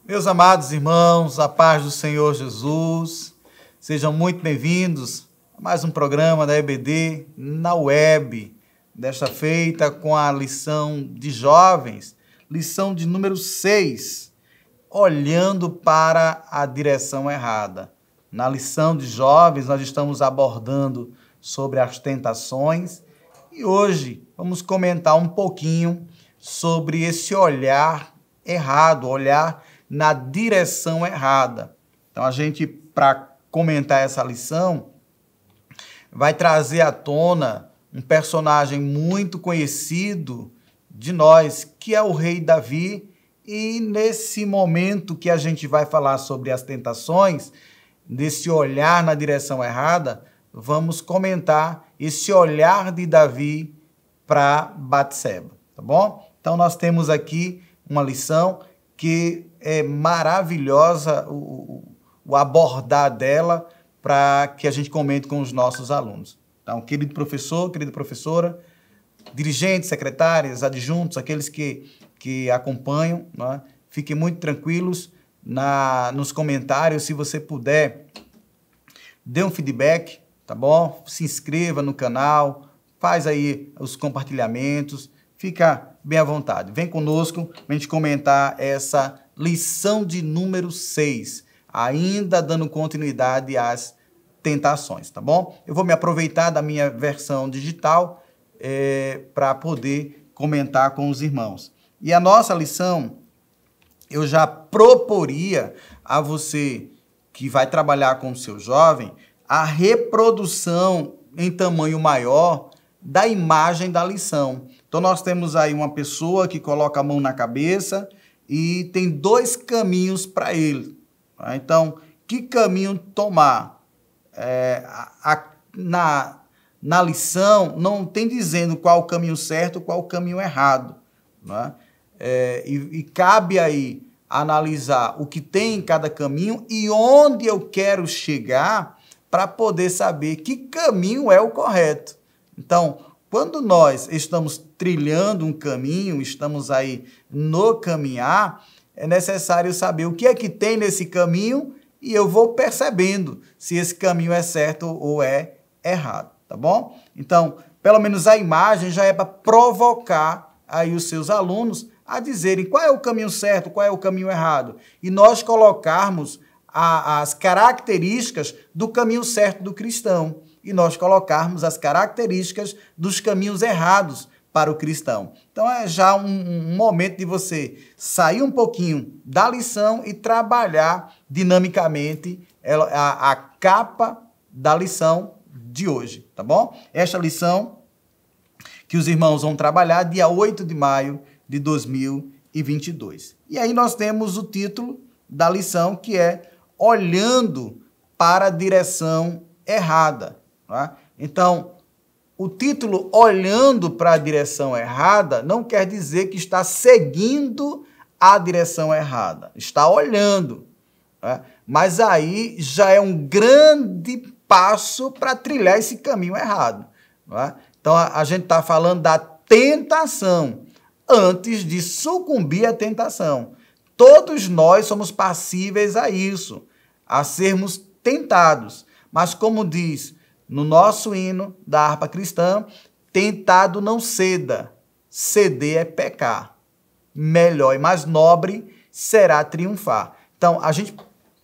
Meus amados irmãos, a paz do Senhor Jesus, sejam muito bem-vindos a mais um programa da EBD na web, desta feita com a lição de jovens, lição de número 6, olhando para a direção errada. Na lição de jovens, nós estamos abordando sobre as tentações e hoje vamos comentar um pouquinho sobre esse olhar errado, olhar na direção errada. Então, a gente, para comentar essa lição, vai trazer à tona um personagem muito conhecido de nós, que é o rei Davi, e nesse momento que a gente vai falar sobre as tentações, desse olhar na direção errada, vamos comentar esse olhar de Davi para Batseba, tá bom? Então, nós temos aqui uma lição que é maravilhosa o abordar dela para que a gente comente com os nossos alunos. Então, querido professor, querida professora, dirigentes, secretárias, adjuntos, aqueles que acompanham, né, fiquem muito tranquilos nos comentários. Se você puder, dê um feedback, tá bom? Se inscreva no canal, faz aí os compartilhamentos, fica bem à vontade. Vem conosco para a gente comentar essa lição de número 6, ainda dando continuidade às tentações, tá bom? Eu vou me aproveitar da minha versão digital para poder comentar com os irmãos. E a nossa lição, eu já proporia a você que vai trabalhar com o seu jovem a reprodução em tamanho maior da imagem da lição. Então, nós temos aí uma pessoa que coloca a mão na cabeça e tem dois caminhos para ele. Tá? Então, que caminho tomar? Na lição, não tem dizendo qual o caminho certo, qual o caminho errado. Né? E cabe aí analisar o que tem em cada caminho e onde eu quero chegar para poder saber que caminho é o correto. Então, quando nós estamos trilhando um caminho, estamos aí no caminhar, é necessário saber o que é que tem nesse caminho e eu vou percebendo se esse caminho é certo ou é errado, tá bom? Então, pelo menos a imagem já é para provocar aí os seus alunos a dizerem qual é o caminho certo, qual é o caminho errado. E nós colocarmos as características do caminho certo do cristão. E nós colocarmos as características dos caminhos errados para o cristão. Então, é já um momento de você sair um pouquinho da lição e trabalhar dinamicamente a capa da lição de hoje, tá bom? Esta lição que os irmãos vão trabalhar dia 8 de maio de 2022. E aí nós temos o título da lição, que é Olhando para a Direção Errada. Tá? Então, o título Olhando para a Direção Errada não quer dizer que está seguindo a direção errada. Está olhando. Tá? Mas aí já é um grande passo para trilhar esse caminho errado. Tá? Então, a gente está falando da tentação antes de sucumbir à tentação. Todos nós somos passíveis a isso, a sermos tentados. Mas como diz no nosso hino da harpa cristã, tentado não ceda, ceder é pecar. Melhor e mais nobre será triunfar. Então, a gente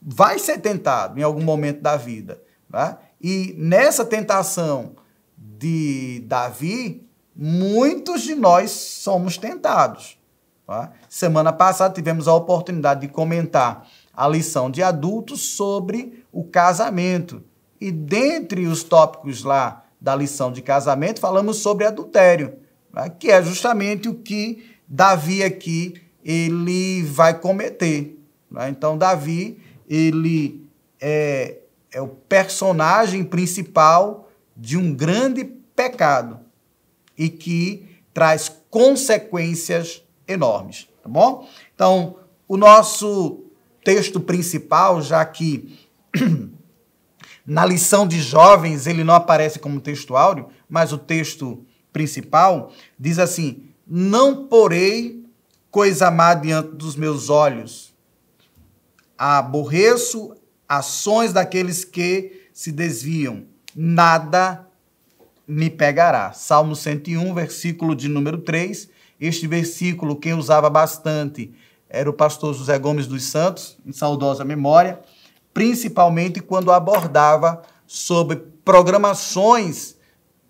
vai ser tentado em algum momento da vida. Né? E nessa tentação de Davi, muitos de nós somos tentados. Tá? Semana passada tivemos a oportunidade de comentar a lição de adultos sobre o casamento. E dentre os tópicos lá da lição de casamento, falamos sobre adultério, né? Que é justamente o que Davi aqui ele vai cometer. Né? Então, Davi ele é o personagem principal de um grande pecado e que traz consequências enormes, tá bom? Então, o nosso texto principal, já que na lição de jovens ele não aparece como texto áureo, mas o texto principal diz assim: não porei coisa má diante dos meus olhos, aborreço ações daqueles que se desviam, nada me pegará. Salmo 101, versículo de número 3. Este versículo, quem usava bastante era o pastor José Gomes dos Santos, em saudosa memória, principalmente quando abordava sobre programações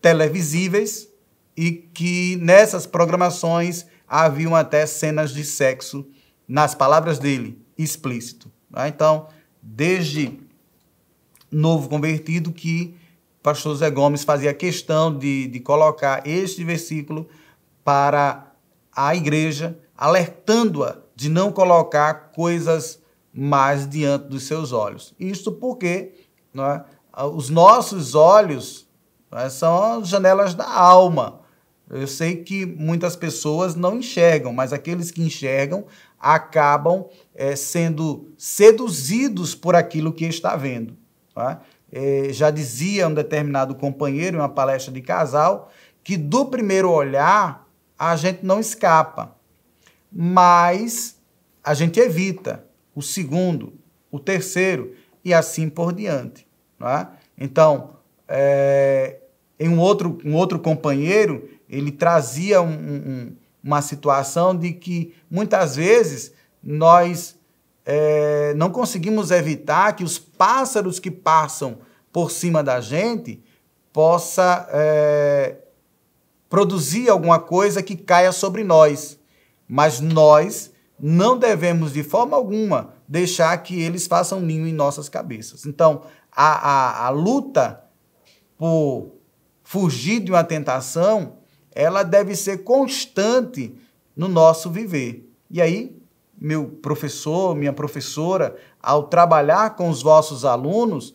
televisíveis e que nessas programações haviam até cenas de sexo, nas palavras dele, explícito. Então, desde novo convertido, que o pastor José Gomes fazia questão de colocar este versículo para a igreja, alertando-a de não colocar coisas mais diante dos seus olhos. Isto porque, não é, os nossos olhos, não é, são as janelas da alma. Eu sei que muitas pessoas não enxergam, mas aqueles que enxergam acabam sendo seduzidos por aquilo que está vendo. Tá? Já dizia um determinado companheiro em uma palestra de casal que do primeiro olhar a gente não escapa, mas a gente evita o segundo, o terceiro e assim por diante. Não é? Então, em um outro companheiro, ele trazia uma situação de que muitas vezes nós não conseguimos evitar que os pássaros que passam por cima da gente possa produzir alguma coisa que caia sobre nós. Mas nós não devemos, de forma alguma, deixar que eles façam ninho em nossas cabeças. Então, a luta por fugir de uma tentação, ela deve ser constante no nosso viver. E aí, meu professor, minha professora, ao trabalhar com os vossos alunos,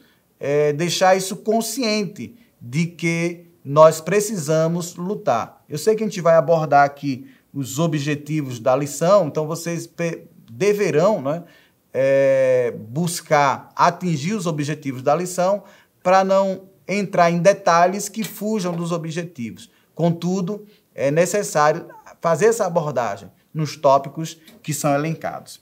deixar isso consciente de que nós precisamos lutar. Eu sei que a gente vai abordar aqui os objetivos da lição, então vocês deverão, né, buscar atingir os objetivos da lição para não entrar em detalhes que fujam dos objetivos. Contudo, é necessário fazer essa abordagem nos tópicos que são elencados.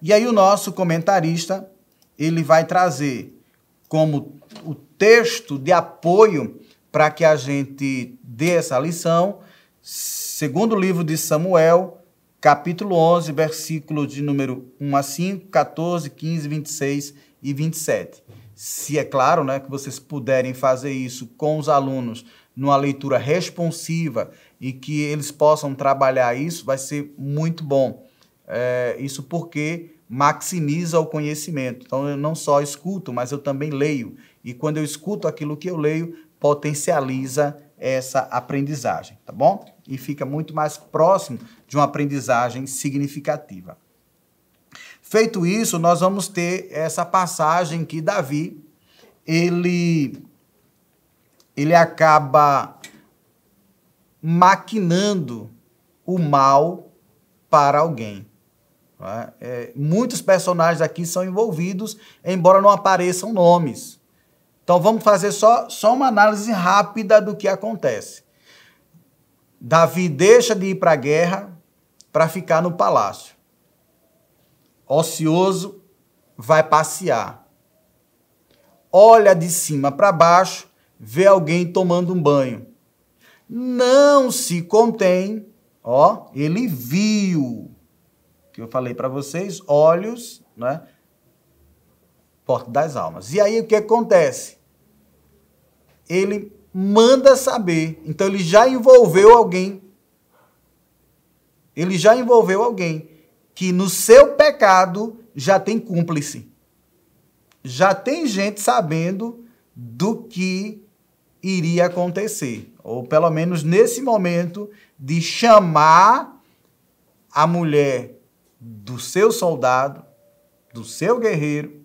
E aí o nosso comentarista, ele vai trazer como o texto de apoio para que a gente dê essa lição, segundo livro de Samuel, capítulo 11, versículo de número 1 a 5, 14, 15, 26 e 27. Se é claro, né, que vocês puderem fazer isso com os alunos numa leitura responsiva e que eles possam trabalhar isso, vai ser muito bom. Isso porque maximiza o conhecimento. Então, eu não só escuto, mas eu também leio. E quando eu escuto aquilo que eu leio, potencializa essa aprendizagem, tá bom? E fica muito mais próximo de uma aprendizagem significativa. Feito isso, nós vamos ter essa passagem que Davi, ele acaba maquinando o mal para alguém. Muitos personagens aqui são envolvidos, embora não apareçam nomes. Então, vamos fazer só uma análise rápida do que acontece. Davi deixa de ir para a guerra para ficar no palácio. Ocioso, vai passear. Olha de cima para baixo, vê alguém tomando um banho. Não se contém, ele viu, que eu falei para vocês, olhos, né? Porta das almas. E aí o que acontece? Ele manda saber. Então ele já envolveu alguém. Ele já envolveu alguém que no seu pecado já tem cúmplice. Já tem gente sabendo do que iria acontecer. Ou pelo menos nesse momento de chamar a mulher do seu soldado, do seu guerreiro,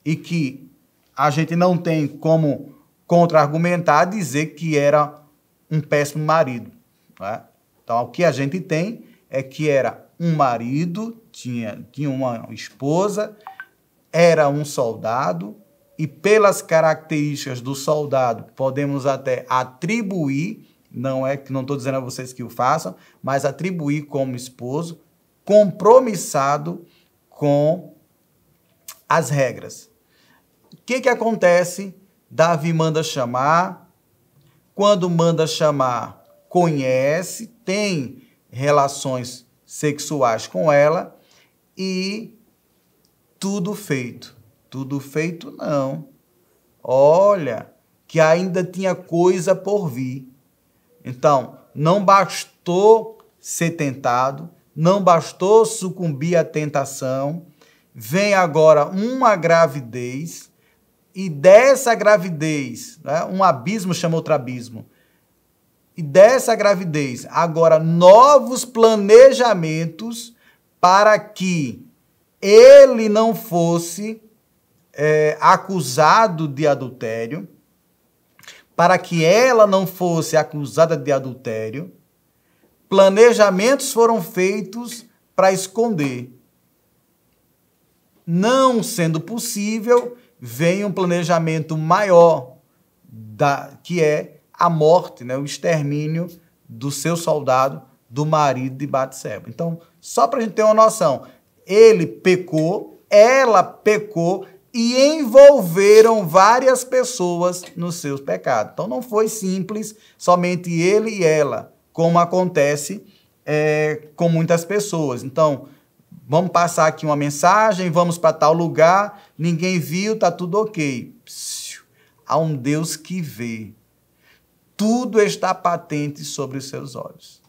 e que a gente não tem como contra-argumentar, dizer que era um péssimo marido. Né? Então, o que a gente tem é que era um marido, tinha uma esposa, era um soldado, e pelas características do soldado, podemos até atribuir, não estou dizendo a vocês que o façam, mas atribuir como esposo, compromissado com as regras. O que acontece? Davi manda chamar. Quando manda chamar, conhece, tem relações sexuais com ela e tudo feito. Tudo feito não. Olha, que ainda tinha coisa por vir. Então, não bastou ser tentado, não bastou sucumbir à tentação, vem agora uma gravidez, e dessa gravidez, né, um abismo chama outro abismo, e dessa gravidez, agora novos planejamentos para que ele não fosse acusado de adultério, para que ela não fosse acusada de adultério. Planejamentos foram feitos para esconder. Não sendo possível, vem um planejamento maior, que é a morte, né, o extermínio do seu soldado, do marido de Batseba. Então, só para a gente ter uma noção, ele pecou, ela pecou e envolveram várias pessoas nos seus pecados. Então, não foi simples, somente ele e ela, como acontece com muitas pessoas. Então, vamos passar aqui uma mensagem, vamos para tal lugar, ninguém viu, está tudo ok. Psiu, há um Deus que vê. Tudo está patente sobre os seus olhos.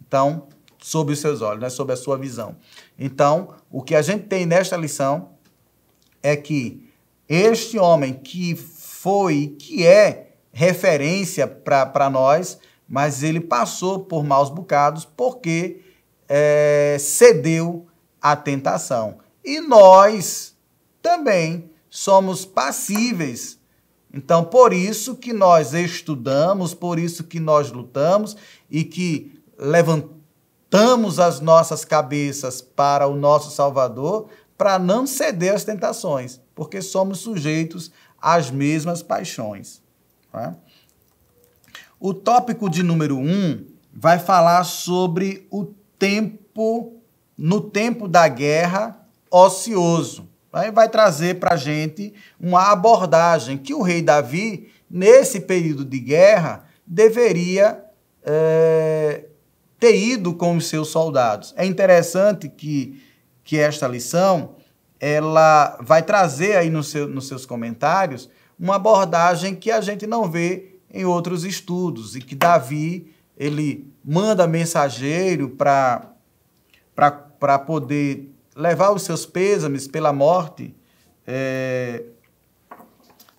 Então, sobre os seus olhos, né? Sobre a sua visão. Então, o que a gente tem nesta lição é que este homem que foi, que é referência para nós, mas ele passou por maus bocados porque cedeu à tentação. E nós também somos passíveis. Então, por isso que nós estudamos, por isso que nós lutamos e que levantamos as nossas cabeças para o nosso Salvador, para não ceder às tentações, porque somos sujeitos às mesmas paixões. Tá? O tópico de número 1 vai falar sobre o tempo, no tempo da guerra, ocioso. Aí vai trazer para a gente uma abordagem que o rei Davi, nesse período de guerra, deveria ter ido com os seus soldados. É interessante que esta lição ela vai trazer aí nos seus comentários uma abordagem que a gente não vê em outros estudos, e que Davi ele manda mensageiro para poder levar os seus pêsames pela morte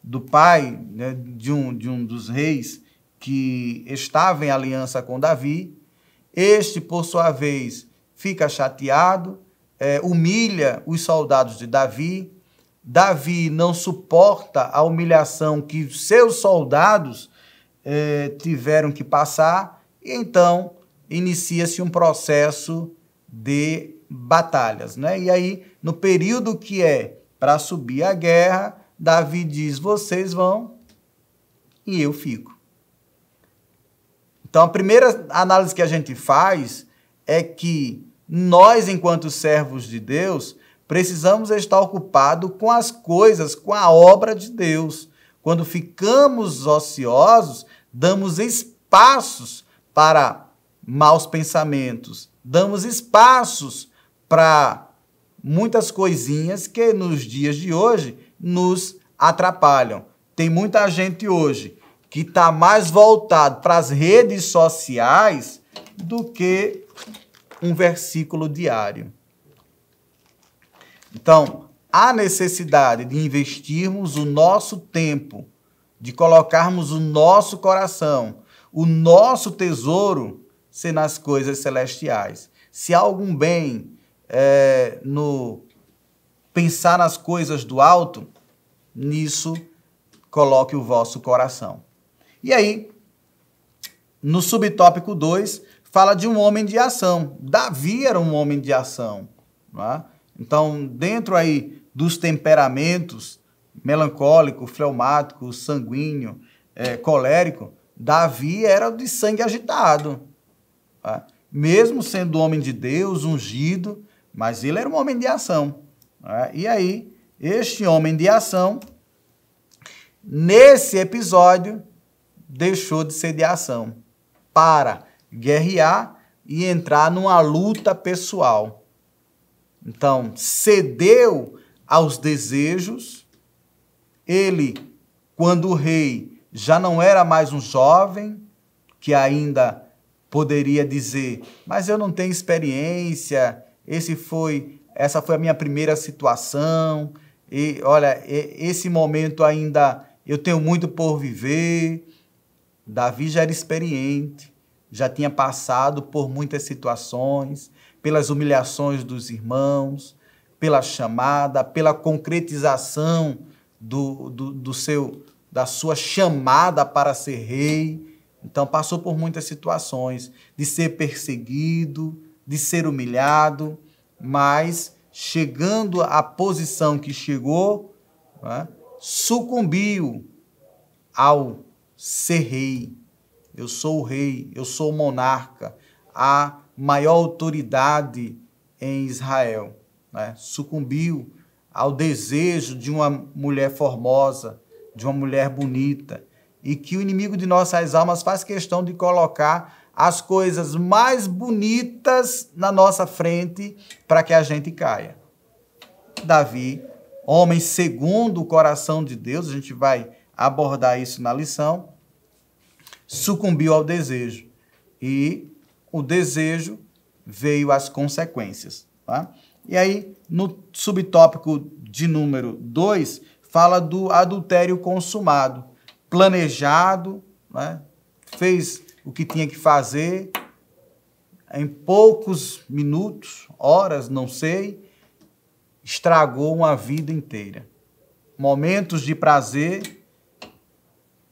do pai, né, de um dos reis que estava em aliança com Davi. Este, por sua vez, fica chateado, humilha os soldados de Davi. Davi não suporta a humilhação que seus soldados tiveram que passar, e então inicia-se um processo de batalhas, né? E aí, no período que é para subir a guerra, Davi diz: vocês vão e eu fico. Então, a primeira análise que a gente faz é que nós, enquanto servos de Deus, precisamos estar ocupados com as coisas, com a obra de Deus. Quando ficamos ociosos, damos espaços para maus pensamentos, damos espaços para muitas coisinhas que nos dias de hoje nos atrapalham. Tem muita gente hoje que está mais voltado para as redes sociais do que um versículo diário. Então, há necessidade de investirmos o nosso tempo, de colocarmos o nosso coração, o nosso tesouro ser nas coisas celestiais. Se há algum bem no pensar nas coisas do alto, nisso coloque o vosso coração. E aí, no subtópico 2, fala de um homem de ação. Davi era um homem de ação. Não é? Então, dentro aí dos temperamentos, melancólico, fleumático, sanguíneo, colérico, Davi era de sangue agitado. Tá? Mesmo sendo homem de Deus, ungido, mas ele era um homem de ação. né? E aí, este homem de ação, nesse episódio, deixou de ser de ação para guerrear e entrar numa luta pessoal. Então, cedeu aos desejos. Ele, quando o rei já não era mais um jovem, que ainda poderia dizer, mas eu não tenho experiência, essa foi a minha primeira situação, e olha, esse momento ainda eu tenho muito por viver. Davi já era experiente, já tinha passado por muitas situações, pelas humilhações dos irmãos, pela chamada, pela concretização da sua chamada para ser rei. Então, passou por muitas situações, de ser perseguido, de ser humilhado, mas chegando à posição que chegou, né, sucumbiu ao ser rei. Eu sou o rei, eu sou o monarca, a maior autoridade em Israel, né? Sucumbiu ao desejo de uma mulher formosa, de uma mulher bonita, e que o inimigo de nossas almas faz questão de colocar as coisas mais bonitas na nossa frente para que a gente caia. Davi, homem segundo o coração de Deus, a gente vai abordar isso na lição, sucumbiu ao desejo. E o desejo veio às consequências. Tá? E aí, no subtópico de número 2, fala do adultério consumado, planejado, né? Fez o que tinha que fazer, em poucos minutos, horas, não sei, estragou uma vida inteira. Momentos de prazer,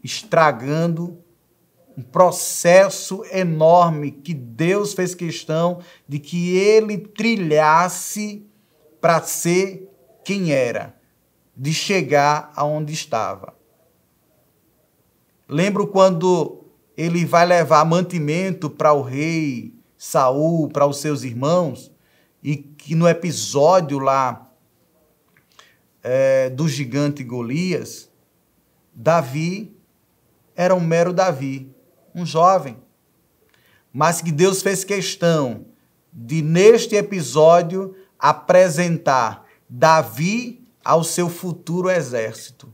estragando um processo enorme que Deus fez questão de que ele trilhasse para ser quem era, de chegar aonde estava. Lembro quando ele vai levar mantimento para o rei Saul, para os seus irmãos, e que no episódio lá do gigante Golias, Davi era um mero Davi, um jovem, mas que Deus fez questão de, neste episódio, apresentar Davi ao seu futuro exército,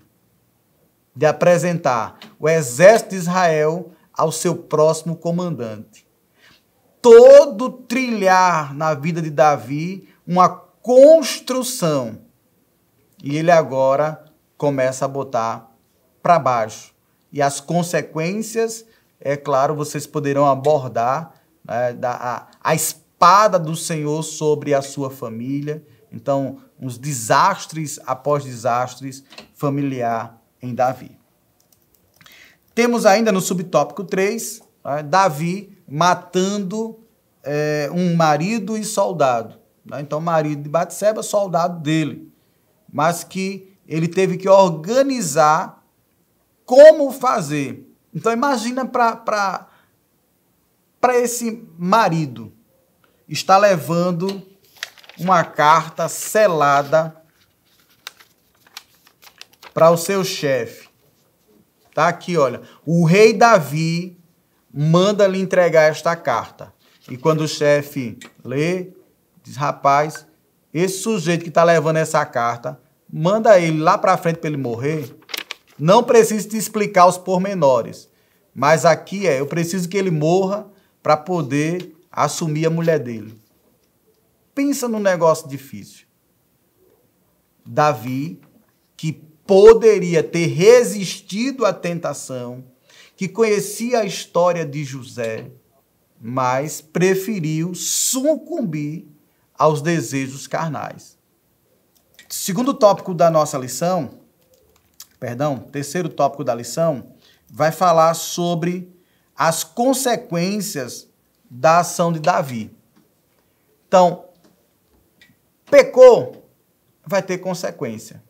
de apresentar o exército de Israel ao seu próximo comandante. Todo trilhar na vida de Davi, uma construção, e ele agora começa a botar para baixo. E as consequências, é claro, vocês poderão abordar, né, a espada do Senhor sobre a sua família. Então, uns desastres após desastres familiar em Davi. Temos ainda no subtópico 3, né, Davi matando um marido e soldado. Né? Então, marido de Batseba, soldado dele. Mas que ele teve que organizar como fazer. Então, imagina para esse marido estar levando uma carta selada para o seu chefe. Tá aqui, olha. O rei Davi manda lhe entregar esta carta. E quando o chefe lê, diz, rapaz, esse sujeito que está levando essa carta, manda ele lá para frente para ele morrer. Não preciso te explicar os pormenores. Mas aqui eu preciso que ele morra para poder assumir a mulher dele. Pensa num negócio difícil. Davi, que poderia ter resistido à tentação, que conhecia a história de José, mas preferiu sucumbir aos desejos carnais. Segundo tópico da nossa lição, terceiro tópico da lição, vai falar sobre as consequências da ação de Davi. Então, pecou, vai ter consequência.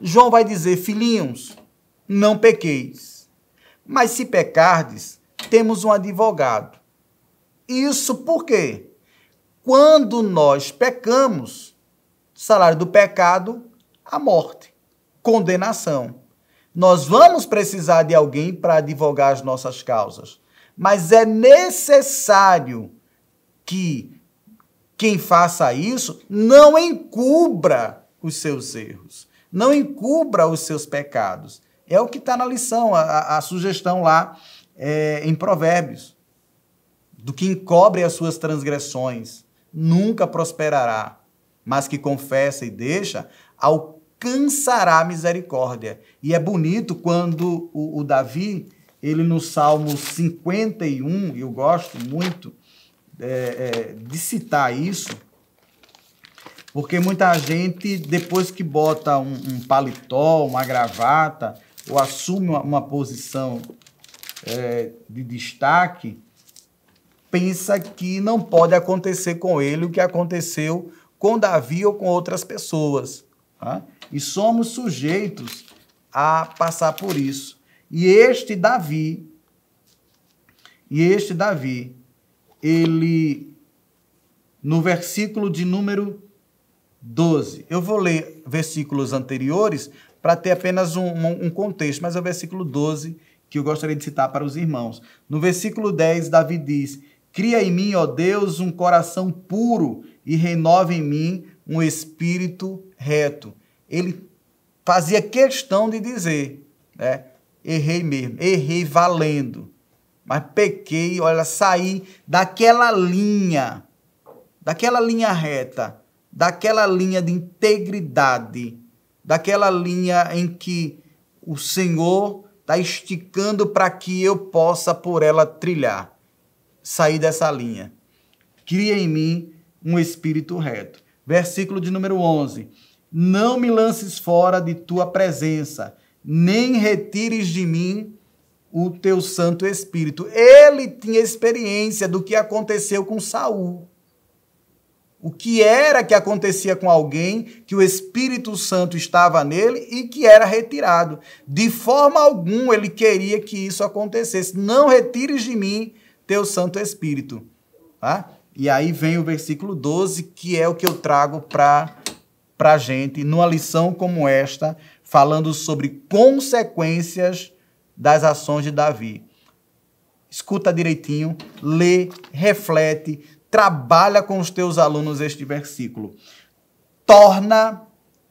João vai dizer, filhinhos, não pequeis, mas se pecardes, temos um advogado. Isso por quê? Quando nós pecamos, salário do pecado, a morte, condenação. Nós vamos precisar de alguém para advogar as nossas causas, mas é necessário que quem faça isso não encubra os seus erros, não encubra os seus pecados. É o que está na lição, a sugestão lá em Provérbios. Do que encobre as suas transgressões, nunca prosperará, mas que confessa e deixa, alcançará a misericórdia. E é bonito quando o Davi, ele no Salmo 51, eu gosto muito de citar isso, porque muita gente, depois que bota um paletó, uma gravata, ou assume uma posição de destaque, pensa que não pode acontecer com ele o que aconteceu com Davi ou com outras pessoas. Tá? E somos sujeitos a passar por isso. E este Davi, ele, no versículo de número 12, eu vou ler versículos anteriores para ter apenas um contexto, mas é o versículo 12 que eu gostaria de citar para os irmãos. No versículo 10, Davi diz: cria em mim, ó Deus, um coração puro e renova em mim um espírito reto. Ele fazia questão de dizer, né? Errei mesmo, errei valendo, mas pequei, olha, saí daquela linha reta, daquela linha de integridade, daquela linha em que o Senhor está esticando para que eu possa por ela trilhar. Sair dessa linha. Cria em mim um espírito reto. Versículo de número 11. Não me lances fora de tua presença, nem retires de mim o teu Santo Espírito. Ele tinha experiência do que aconteceu com Saul. O que era que acontecia com alguém que o Espírito Santo estava nele e que era retirado. De forma alguma ele queria que isso acontecesse. Não retires de mim teu Santo Espírito. Tá? E aí vem o versículo 12, que é o que eu trago para a gente, numa lição como esta, falando sobre consequências das ações de Davi. Escuta direitinho, lê, reflete, trabalha com os teus alunos este versículo. Torna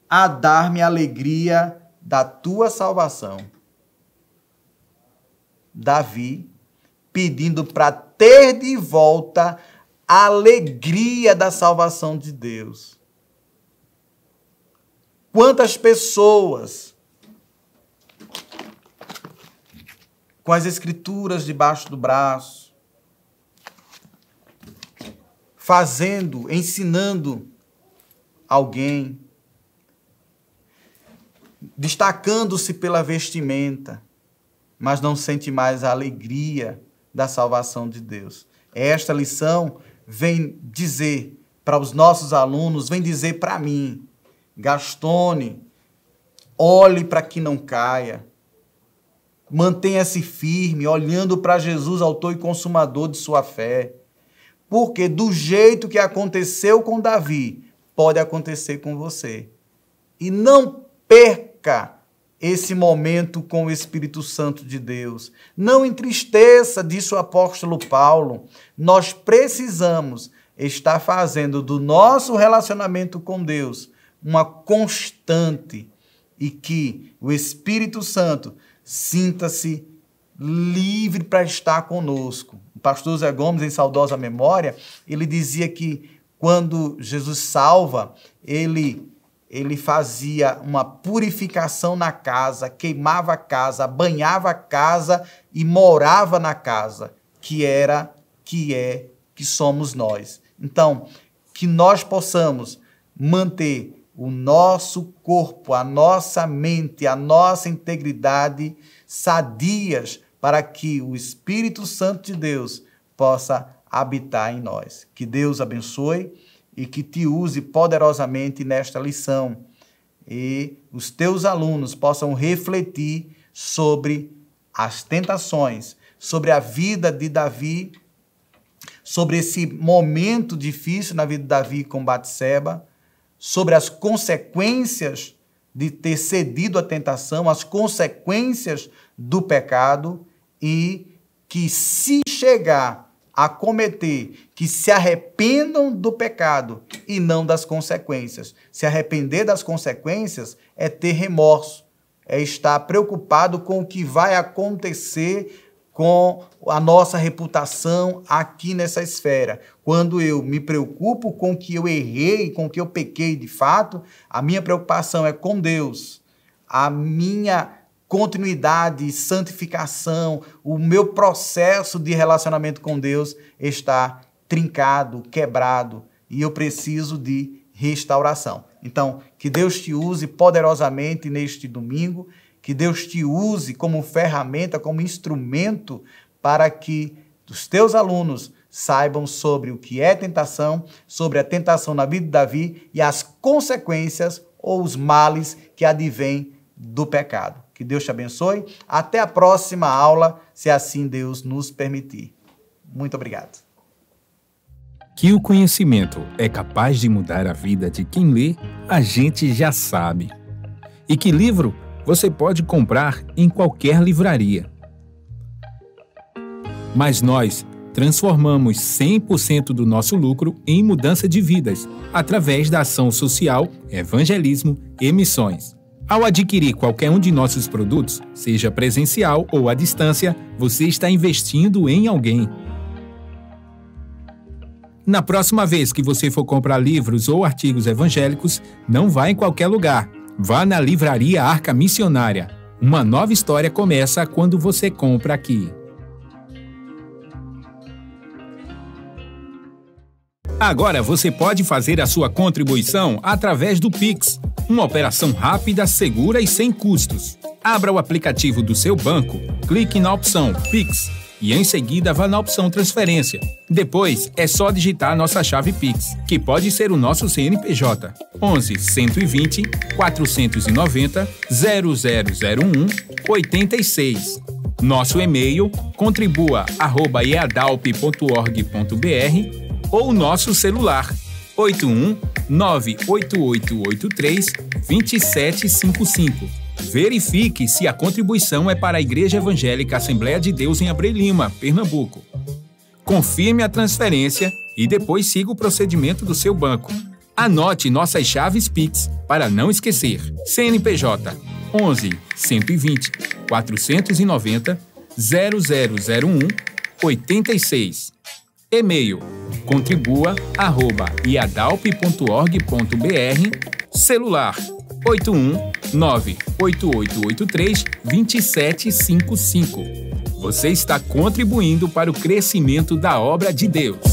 a dar-me a alegria da tua salvação. Davi pedindo para ter de volta a alegria da salvação de Deus. Quantas pessoas com as escrituras debaixo do braço, ensinando alguém, destacando-se pela vestimenta, mas não sente mais a alegria da salvação de Deus. Esta lição vem dizer para os nossos alunos, vem dizer para mim, Gastone, olhe para que não caia, mantenha-se firme, olhando para Jesus, autor e consumador de sua fé, porque do jeito que aconteceu com Davi, pode acontecer com você. E não perca esse momento com o Espírito Santo de Deus. Não entristeça, disse o apóstolo Paulo. Nós precisamos estar fazendo do nosso relacionamento com Deus uma constante e que o Espírito Santo sinta-se livre para estar conosco. O pastor Zé Gomes, em saudosa memória, ele dizia que quando Jesus salva, ele fazia uma purificação na casa, queimava a casa, banhava a casa e morava na casa, que somos nós. Então, que nós possamos manter o nosso corpo, a nossa mente, a nossa integridade sadias para que o Espírito Santo de Deus possa habitar em nós. Que Deus abençoe e que te use poderosamente nesta lição e os teus alunos possam refletir sobre as tentações, sobre a vida de Davi, sobre esse momento difícil na vida de Davi com Batseba, sobre as consequências de ter cedido à tentação, as consequências do pecado, e que se chegar a cometer, que se arrependam do pecado e não das consequências. Se arrepender das consequências é ter remorso, é estar preocupado com o que vai acontecer com a nossa reputação aqui nessa esfera. Quando eu me preocupo com o que eu errei, com o que eu pequei de fato, a minha preocupação é com Deus. A minha continuidade, santificação, o meu processo de relacionamento com Deus está trincado, quebrado, e eu preciso de restauração. Então, que Deus te use poderosamente neste domingo, que Deus te use como ferramenta, como instrumento para que os teus alunos saibam sobre o que é tentação, sobre a tentação na vida de Davi e as consequências ou os males que advêm do pecado. Que Deus te abençoe. Até a próxima aula, se assim Deus nos permitir. Muito obrigado. Que o conhecimento é capaz de mudar a vida de quem lê, a gente já sabe. E que livro você pode comprar em qualquer livraria. Mas nós transformamos 100% do nosso lucro em mudança de vidas, através da ação social, evangelismo e missões. Ao adquirir qualquer um de nossos produtos, seja presencial ou à distância, você está investindo em alguém. Na próxima vez que você for comprar livros ou artigos evangélicos, não vá em qualquer lugar. Vá na Livraria Arca Missionária. Uma nova história começa quando você compra aqui. Agora você pode fazer a sua contribuição através do Pix, uma operação rápida, segura e sem custos. Abra o aplicativo do seu banco, clique na opção Pix e em seguida vá na opção Transferência. Depois é só digitar nossa chave Pix, que pode ser o nosso CNPJ, 11 120 490 0001 86. Nosso e-mail contribua@eadalp.org.br ou nosso celular 81 98883 2755. Verifique se a contribuição é para a Igreja Evangélica Assembleia de Deus em Abreu Lima, Pernambuco. Confirme a transferência e depois siga o procedimento do seu banco. Anote nossas chaves Pix para não esquecer. CNPJ 11 120 490 0001 86. E-mail contribua@iadalp.org.br. Celular 81 98883 2755. Você está contribuindo para o crescimento da obra de Deus.